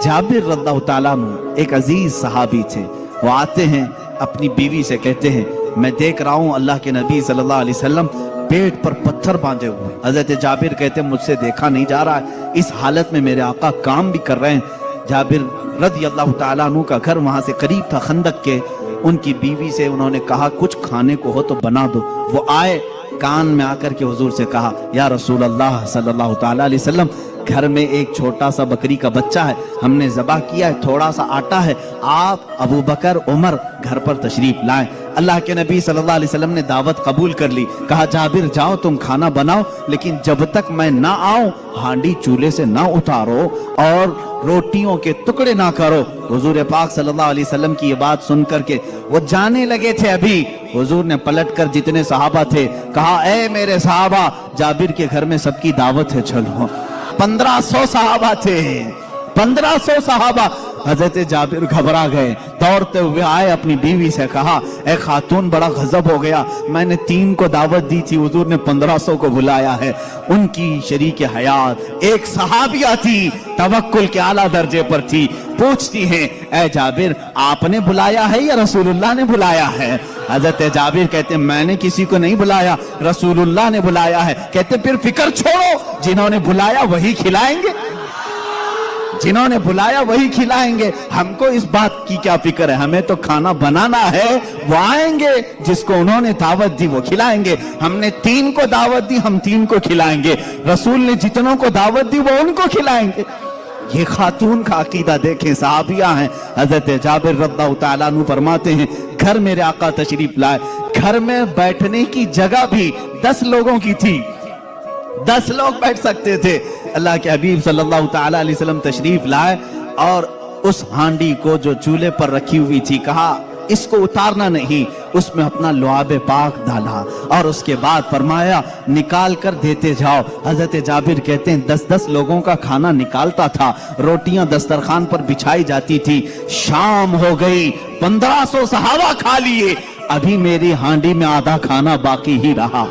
जाबिर रज़ियल्लाहु ताला अन्हु एक अजीज सहाबी थे। वो आते हैं अपनी बीवी से कहते हैं, मैं देख रहा हूँ अल्लाह के नबी सल्लल्लाहु अलैहि वसल्लम पेट पर पत्थर बांधे हुए। हजरत जाबिर कहते हैं, मुझसे देखा नहीं जा रहा है, इस हालत में मेरे आका काम भी कर रहे हैं। जाबिर रज़ियल्लाहु ताला अन्हु का घर वहां से करीब था खंदक के। उनकी बीवी से उन्होंने कहा, कुछ खाने को हो तो बना दो। वो आए, कान में आकर के हुजूर से कहा, या रसूल अल्लाह सल्लल्लाहु ताला अलैहि वसल्लम, घर में एक छोटा सा बकरी का बच्चा है, हमने ज़बह किया है, थोड़ा सा आटा है, आप अबू बकर उमर घर पर तशरीफ लाएं। अल्लाह के नबी सल्लल्लाहु अलैहि वसल्लम ने दावत कबूल कर ली। कहा, जाबिर जाओ तुम खाना बनाओ, लेकिन जब तक मैं ना आऊं हांडी चूल्हे से ना उतारो और रोटियों के टुकड़े ना करो। हुजूर पाक सल्लल्लाहु अलैहि वसल्लम की ये बात सुन करके वो जाने लगे थे। अभी हुजूर ने पलट कर जितने सहाबा थे कहा, ए मेरे सहाबा, जाबिर के घर में सबकी दावत है, चलो। 1500 सहाबा थे, 1500 सहाबा। हजरत जाबिर घबरा गए, दौड़ते हुए आए, अपनी बीवी से कहा, ए खातून, बड़ा गजब हो गया, मैंने 3 को दावत दी थी, हुजूर ने 1500 को बुलाया है। उनकी शरीक हयात एक सहाबिया थी, तवक्कुल के आला दर्जे पर थी। पूछती हैं, ए जाबिर, आपने बुलाया है या रसूलुल्लाह ने बुलाया है? हजरत जाबिर कहते, मैंने किसी को नहीं बुलाया, रसूलुल्लाह ने बुलाया है। कहते, फिर फिक्र छोड़ो, जिन्होंने बुलाया वही खिलाएंगे, जिन्होंने बुलाया वही खिलाएंगे। हमको इस बात की क्या फिक्र है, हमें तो खाना बनाना है, वो आएंगे, जिसको उन्होंने दावत दी वो खिलाएंगे। हमने 3 को दावत दी, हम 3 को खिलाएंगे, रसूल ने जितनों को दावत दी वो उनको खिलाएंगे। ये खातून का अकीदा देखें, सहाबिया हैं। हजरत जाबिर रज़ियल्लाहु ताला अन्हु फरमाते हैं, घर मेरे आका तशरीफ लाए, घर में बैठने की जगह भी 10 लोगों की थी, 10 लोग बैठ सकते थे। अल्लाह के हबीब सल्लल्लाहु ताला अलैहि वसल्लम तशरीफ लाए और उस हांडी को जो चूल्हे पर रखी हुई थी, कहा इसको उतारना नहीं, उसमें अपना लुआब पाक डाला और उसके बाद फरमाया, निकाल कर देते जाओ। हजरत जाबिर कहते हैं, 10-10 लोगों का खाना निकालता था, रोटियां दस्तरखान पर बिछाई जाती थी। शाम हो गई, 1500 सहाबा खा लिए, अभी मेरी हांडी में आधा खाना बाकी ही रहा।